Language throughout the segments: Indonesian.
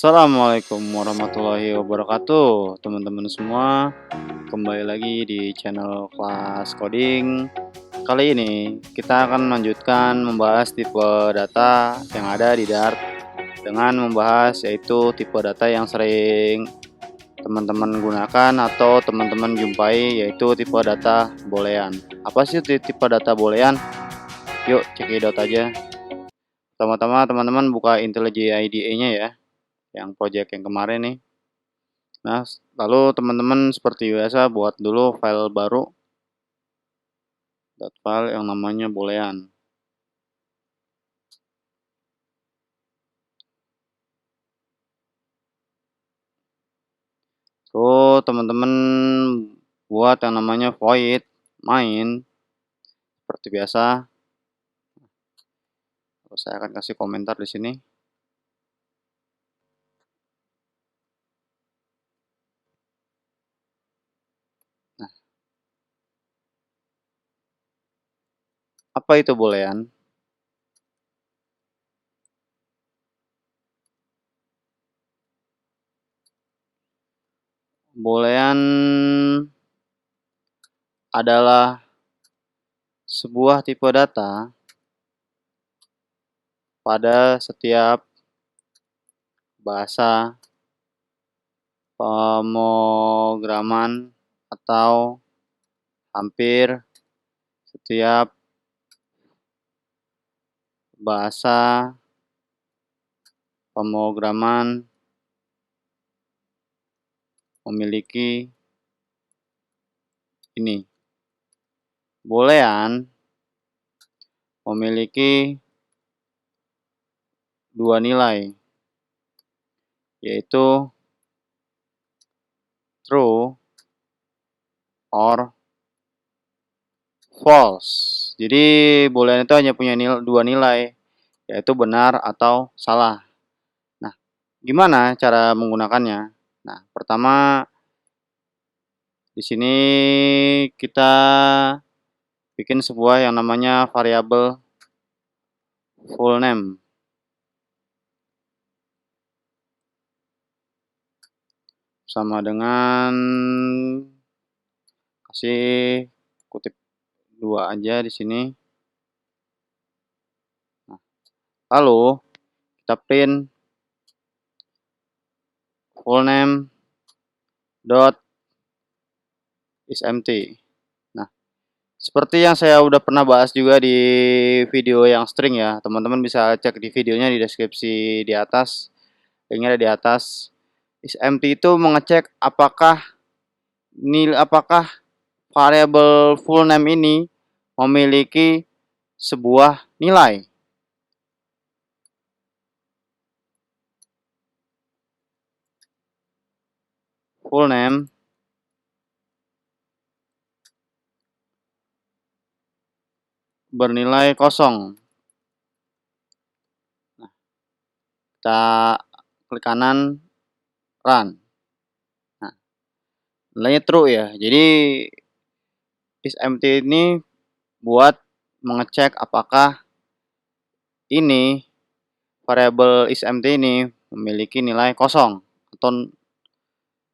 Assalamualaikum warahmatullahi wabarakatuh, teman-teman semua. Kembali lagi di channel kelas coding. Kali ini kita akan melanjutkan membahas tipe data yang ada di Dart dengan membahas yaitu tipe data yang sering teman-teman gunakan atau teman-teman jumpai, yaitu tipe data boolean. Apa sih tipe data boolean? Yuk cekidot aja. Pertama-tama teman-teman buka IntelliJ IDE-nya ya, yang project yang kemarin nih. Nah, lalu teman-teman seperti biasa buat dulu file baru, file yang namanya boolean. Tuh teman-teman buat yang namanya void main seperti biasa. Saya akan kasih komentar di sini. Nah, apa itu boolean? Boolean adalah sebuah tipe data pada setiap bahasa pemrograman atau hampir setiap bahasa pemrograman memiliki ini. Boolean memiliki dua nilai, yaitu true or false. Jadi boolean itu hanya punya dua nilai, yaitu benar atau salah. Nah, gimana cara menggunakannya? Nah, pertama di sini kita bikin sebuah yang namanya variabel full name. Sama dengan kasih kutip dua aja di sini. Nah, lalu kita print full name dot is empty. Nah, seperti yang saya udah pernah bahas juga di video yang string ya, teman-teman bisa cek di videonya di deskripsi di atas, linknya ada di atas. Is empty itu mengecek apakah variabel full name ini memiliki sebuah nilai. Full name bernilai kosong. Nah, kita klik kanan, run. Nah, nilainya true ya. Jadi is empty ini buat mengecek apakah ini variabel is empty ini memiliki nilai kosong atau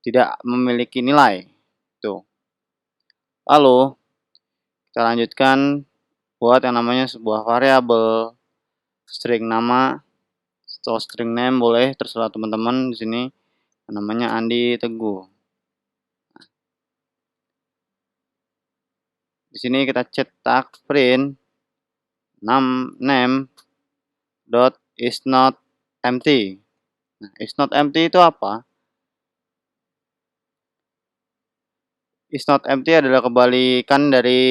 tidak memiliki nilai. Tuh. Lalu kita lanjutkan buat yang namanya sebuah variabel string nama atau string name, boleh terserah teman-teman di sini, namanya Andi Teguh. Di sini kita cetak print name dot is not empty. Nah, is not empty itu apa? Is not empty adalah kebalikan dari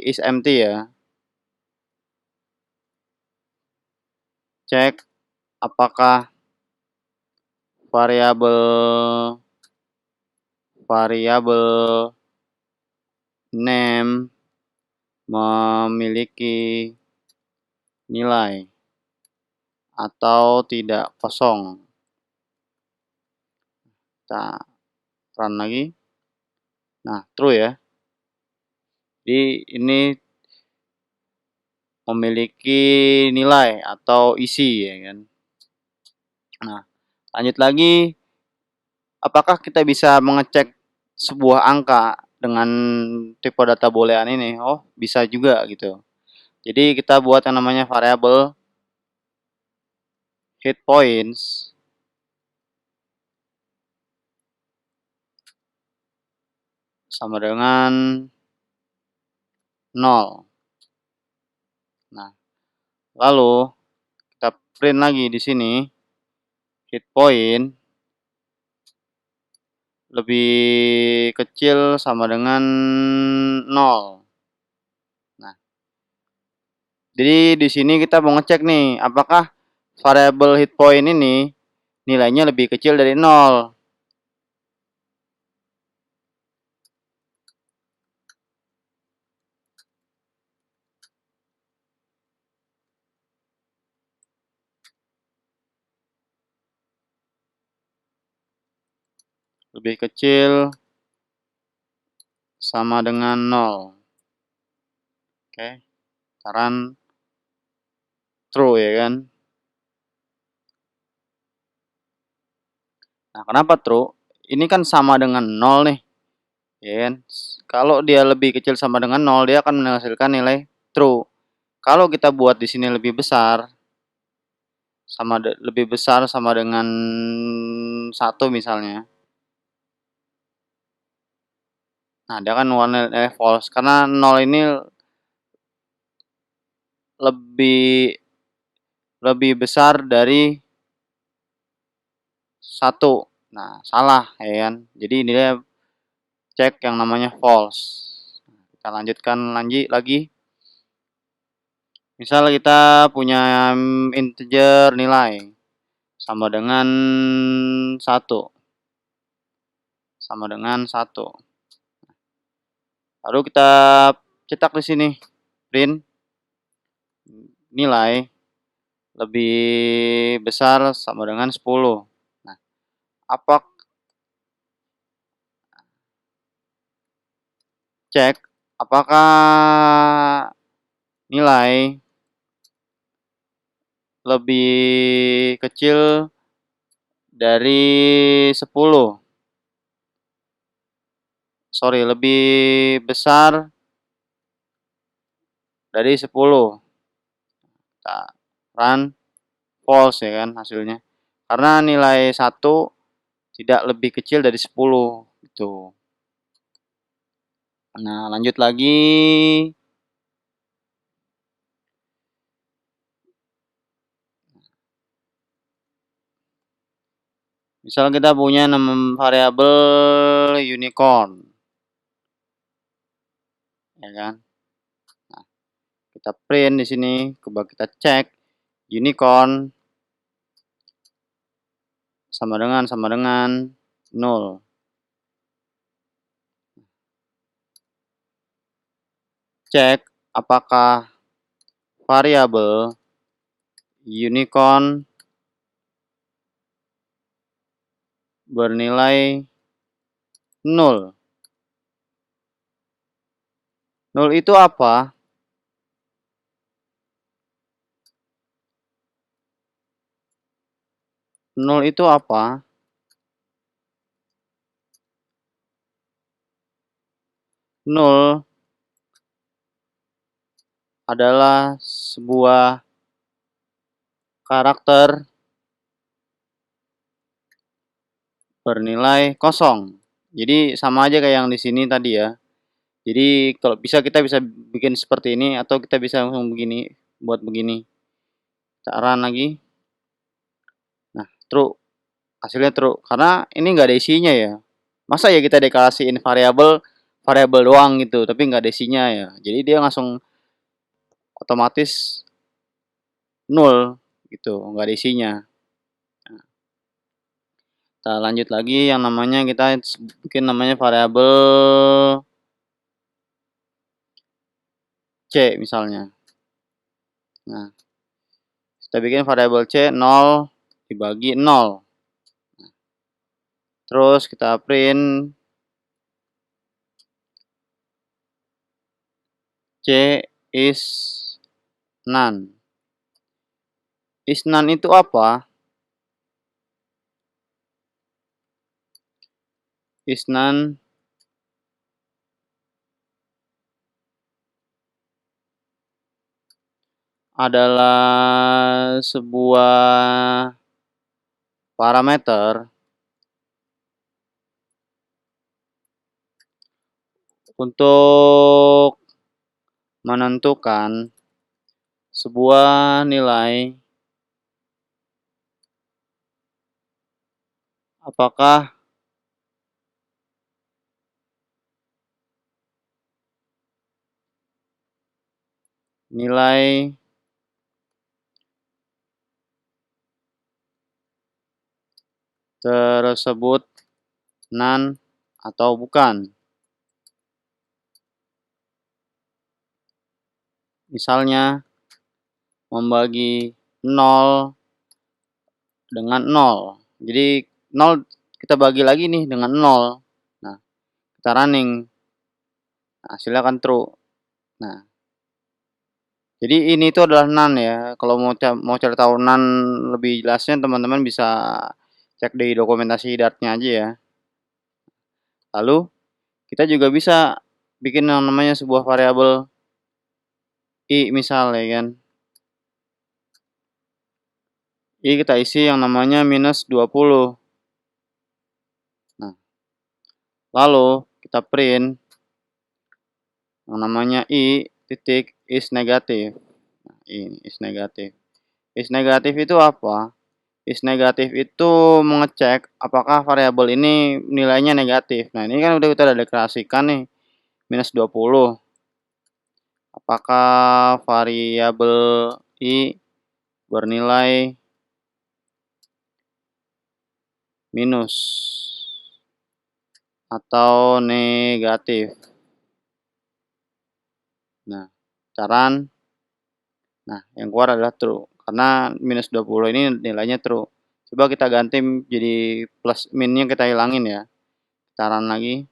is empty ya. Cek apakah variabel name memiliki nilai atau tidak kosong. Kita run lagi. Nah, true ya. Jadi ini memiliki nilai atau isi ya kan. Nah, Lanjut lagi, apakah kita bisa mengecek sebuah angka dengan tipe data boolean ini? Oh, bisa juga gitu. Jadi kita buat yang namanya variabel hit points sama dengan 0. Nah, lalu kita print lagi di sini hit point lebih kecil sama dengan 0. Nah, jadi di sini kita mau ngecek nih, apakah variabel hit point ini nilainya lebih kecil dari 0. Lebih kecil sama dengan 0. Oke, saran true ya kan. Nah, kenapa true? Ini kan sama dengan 0 nih, ya kan. Kalau dia lebih kecil sama dengan 0, dia akan menghasilkan nilai true. Kalau kita buat di sini lebih besar, lebih besar sama dengan 1 misalnya. Nah, dia kan nilai false karena 0 ini lebih besar dari 1. Nah, salah ya kan. Jadi ini dia cek yang namanya false. Kita lanjutkan lagi. Misal kita punya integer nilai sama dengan 1. Sama dengan 1. Lalu kita cetak di sini print nilai lebih besar sama dengan 10. Nah, cek apakah nilai lebih kecil dari 10. Sorry, lebih besar dari 10. Kita run false ya kan hasilnya. Karena nilai 1 tidak lebih kecil dari 10 gitu. Nah, lanjut lagi. Misal kita punya variabel unicorn. Ya kan? Nah, kita print di sini, coba kita cek unicorn sama dengan 0. Cek apakah variabel unicorn bernilai 0. 0 itu apa? 0 itu apa? 0 adalah sebuah karakter bernilai kosong. Jadi sama aja kayak yang di sini tadi ya. Jadi kalau bisa kita bisa bikin seperti ini atau kita bisa langsung begini, buat begini. Kita run lagi. Nah, true. Hasilnya true karena ini nggak ada isinya ya. Masa ya kita deklarasiin variabel doang gitu, tapi nggak ada isinya ya. Jadi dia langsung otomatis 0 gitu, nggak ada isinya. Nah, kita lanjut lagi yang namanya kita bikin namanya variabel C misalnya. Nah, kita bikin variabel C 0 dibagi 0. Terus kita print C is none. Is none itu apa? is none adalah sebuah parameter untuk menentukan sebuah nilai apakah nilai tersebut none atau bukan. Misalnya membagi 0 dengan 0. Jadi 0 kita bagi lagi nih dengan 0. Nah, kita running. Nah, hasilnya akan true. Nah, jadi ini itu adalah none ya. Kalau mau cari tahu none lebih jelasnya, teman-teman bisa cek di dokumentasi Dart-nya aja ya. Lalu kita juga bisa bikin yang namanya sebuah variabel i misalnya kan. I kita isi yang namanya minus 20. Nah, lalu kita print yang namanya i titik is negatif. Nah, ini is negatif. Is negatif itu apa? Is negatif itu mengecek apakah variabel ini nilainya negatif. Nah, ini kan udah kita deklarasikan nih, minus 20. Apakah variabel i bernilai minus atau negatif? Nah, saran. Nah, yang keluar adalah true. Karena minus 20 ini nilainya true. Coba kita ganti jadi plus minnya kita hilangin ya. Kita run lagi.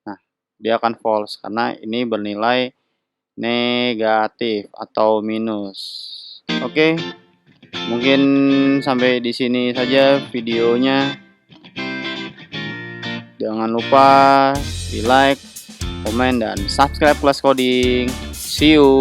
Nah, dia akan false karena ini bernilai negatif atau minus. Oke. Mungkin sampai di sini saja videonya. Jangan lupa di like, komen, dan subscribe Kelas Coding. See you.